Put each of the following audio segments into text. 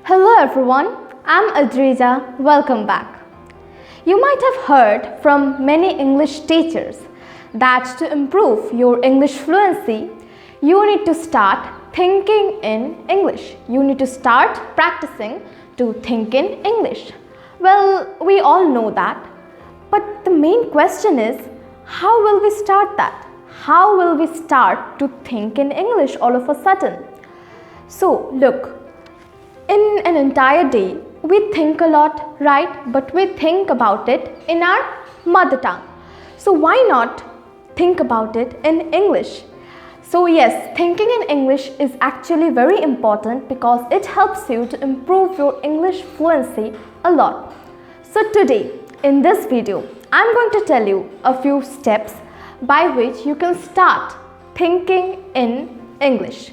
Hello everyone, I'm Adrija. Welcome back. You might have heard from many English teachers that to improve your English fluency, you need to start thinking in English. You need to start practicing to think in English. Well, we all know that. But the main question is, how will we start that? How will we start to think in English all of a sudden? So, look. In an entire day, we think a lot, right? But we think about it in our mother tongue. So why not think about it in English? So yes, thinking in English is actually very important because it helps you to improve your English fluency a lot. So today, in this video, I'm going to tell you a few steps by which you can start thinking in English.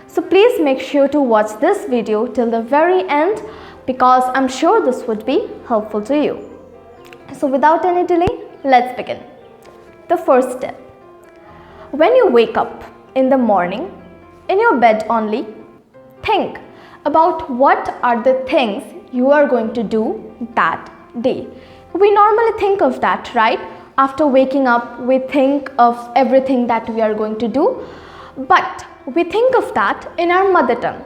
So please make sure to watch this video till the very end because I'm sure this would be helpful to you. So without any delay, let's begin. The first step. When you wake up in the morning, in your bed only, think about what are the things you are going to do that day. We normally think of that, right? After waking up, we think of everything that we are going to do. But we think of that in our mother tongue.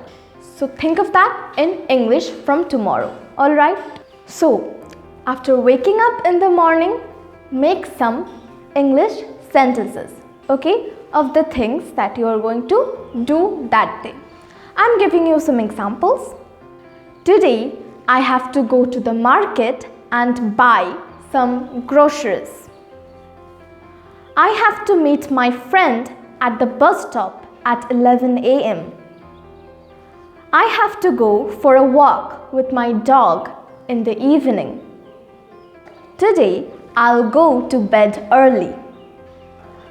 So think of that in English from tomorrow. Alright? So after waking up in the morning, make some English sentences, okay, of the things that you are going to do that day. I'm giving you some examples. Today I have to go to the market and buy some groceries. I have to meet my friend at the bus stop at 11 a.m. I have to go for a walk with my dog in the evening. Today, I'll go to bed early.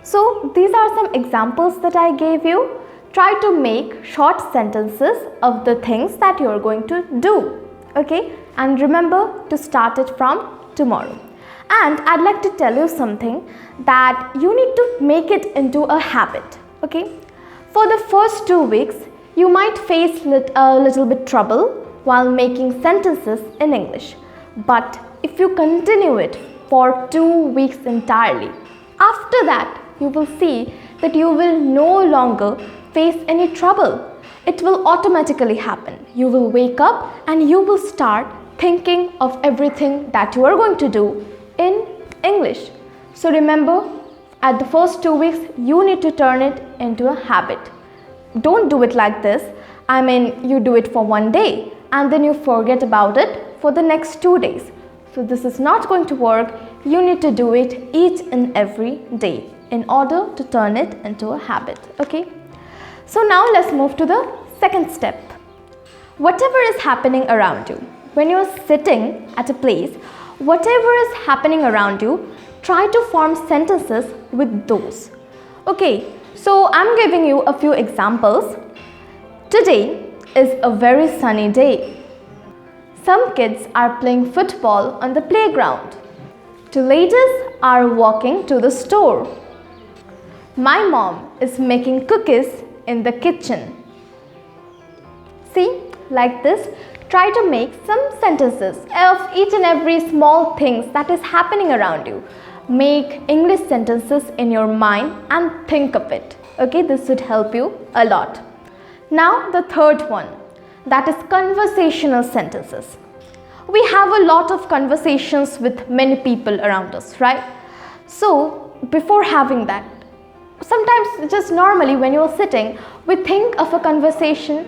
So, these are some examples that I gave you. Try to make short sentences of the things that you're going to do. Okay? And remember to start it from tomorrow. And I'd like to tell you something that you need to make it into a habit. Okay? For the first 2 weeks, you might face a little bit trouble while making sentences in English. But if you continue it for 2 weeks entirely, after that, you will see that you will no longer face any trouble. It will automatically happen. You will wake up and you will start thinking of everything that you are going to do in English. So remember, at the first 2 weeks, you need to turn it into a habit. Don't do it like this. I mean, you do it for 1 day and then you forget about it for the next 2 days. So this is not going to work. You need to do it each and every day in order to turn it into a habit. Okay? So now let's move to the second step. Whatever is happening around you, when you're sitting at a place, whatever is happening around you, try to form sentences with those. Okay, so I'm giving you a few examples. Today is a very sunny day. Some kids are playing football on the playground. Two ladies are walking to the store. My mom is making cookies in the kitchen. See, like this. Try to make some sentences of each and every small things that is happening around you. Make English sentences in your mind and think of it. Okay, this would help you a lot. Now the third one, that is conversational sentences. We have a lot of conversations with many people around us, right? So before having that, sometimes just normally when you're sitting, we think of a conversation.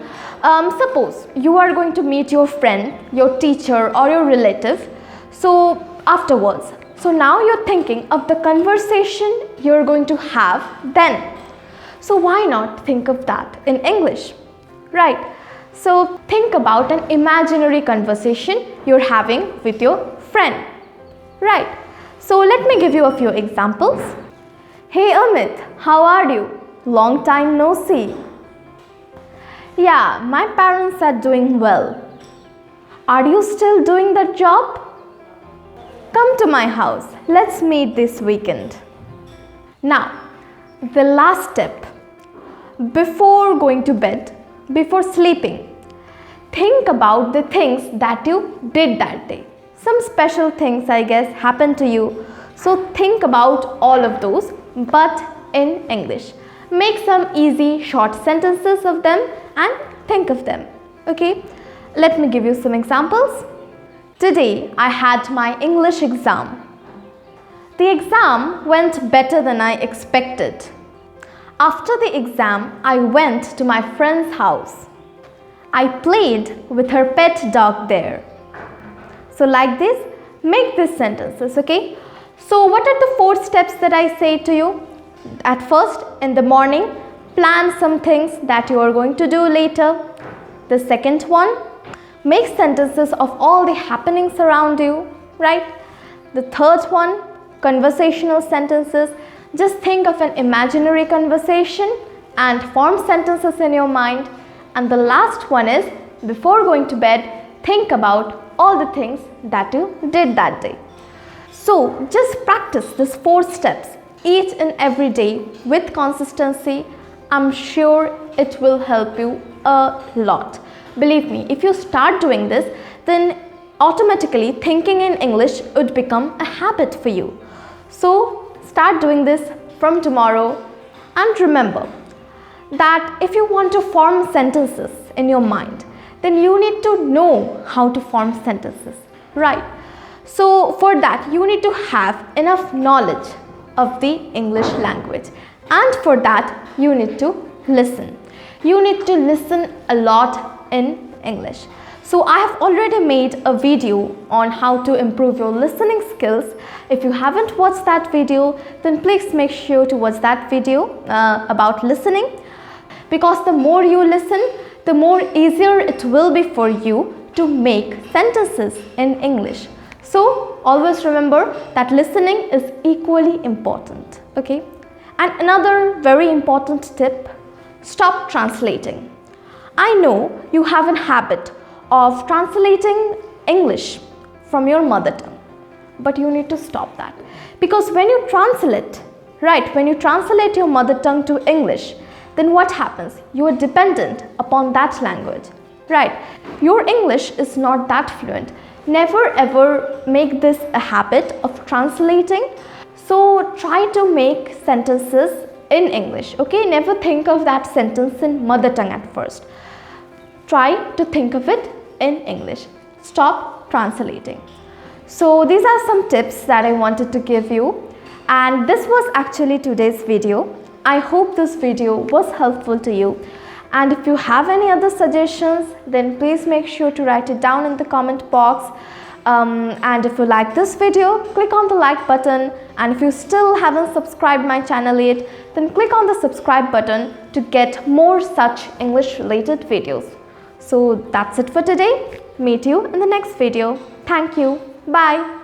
Suppose you are going to meet your friend, your teacher or your relative. So afterwards, so now you're thinking of the conversation you're going to have then. So why not think of that in English? Right. So think about an imaginary conversation you're having with your friend. Right. So let me give you a few examples. Hey Amit, how are you? Long time no see. Yeah, my parents are doing well. Are you still doing that job? Come to my house. Let's meet this weekend. Now, the last step. Before going to bed, before sleeping, think about the things that you did that day. Some special things, I guess, happened to you. So think about all of those, but in English. Make some easy short sentences of them and think of them. Okay, let me give you some examples. Today I had my English exam. The exam went better than I expected. After the exam, I went to my friend's house. I played with her pet dog there. So like this, make these sentences, okay? So what are the 4 steps that I say to you? At first, in the morning, plan some things that you are going to do later. The second one, make sentences of all the happenings around you, right? The third one, conversational sentences. Just think of an imaginary conversation and form sentences in your mind. And the last one is, before going to bed, think about all the things that you did that day. So just practice these 4 steps each and every day with consistency. I'm sure it will help you a lot. Believe me, if you start doing this, then automatically thinking in English would become a habit for you. So start doing this from tomorrow, and remember that if you want to form sentences in your mind, then you need to know how to form sentences, right? So for that, you need to have enough knowledge of the English language, and for that you need to listen. You need to listen a lot in English. So I have already made a video on how to improve your listening skills. If you haven't watched that video, then please make sure to watch that video about listening, because the more you listen, the more easier it will be for you to make sentences in English. So always remember that listening is equally important, okay? And another very important tip, stop translating. I know you have a habit of translating English from your mother tongue, but you need to stop that, because when you translate, right, when you translate your mother tongue to English, then what happens? You are dependent upon that language, right? Your English is not that fluent. Never ever make this a habit of translating. So try to make sentences in English, okay? Never think of that sentence in mother tongue at first. Try to think of it in English. Stop translating. So these are some tips that I wanted to give you, and this was actually today's video. I hope this video was helpful to you, and if you have any other suggestions, then please make sure to write it down in the comment box. And if you like this video, click on the like button, and if you still haven't subscribed my channel yet, then click on the subscribe button to get more such English related videos. So that's it for today. Meet you in the next video. Thank you. Bye.